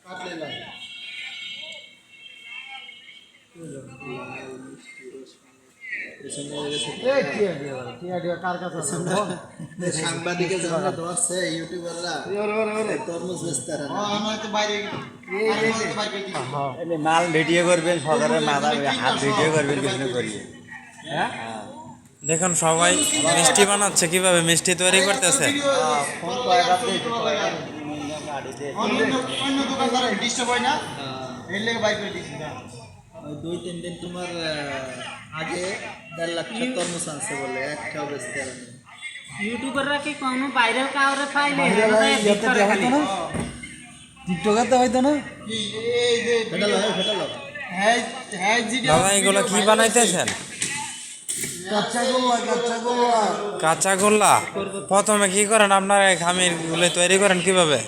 কাটলে লাগে সাংবাদিকের জন্য ধরছে ইউটিউবাররা তরমুজ বেচতারা মাল ভিডিও করবেন সকালের মাথা হাত ভিডিও করবেন কিছু করিয়ে হ্যাঁ দেখুন সবাই মিষ্টি বানাচ্ছে কিভাবে মিষ্টি তৈরি করতেছে দুই তিন দিন তোমার আগে 1.5 লাখ তরমুজ আনছে বলে একটাও বেচতে পারেনি ইউটিউবাররা কি কোনো ভাইরাল কাউরে পাইলে টিকটকাতে হয়তো না দাদা এগুলো কি বানাইতেছেন কাঁচা গোল্লা প্রথমে কি করেন আপনারা খামির গুলো তৈরি করেন কিভাবে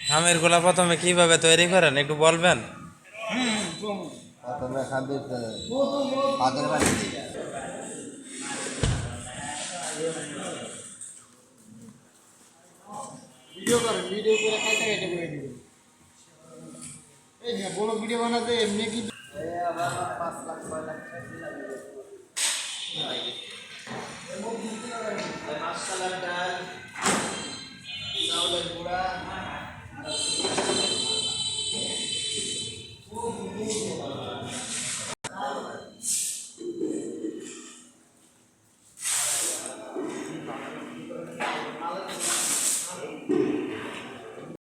খামির গুলা প্রথমে কিভাবে তৈরি করেন একটু বলবেন ভিডিও করেন ভিডিও করে কাইটা কাইটা করে দিবেন এই বড় ভিডিও বানাতে এমনি কি 5 লাখ 6 লাখ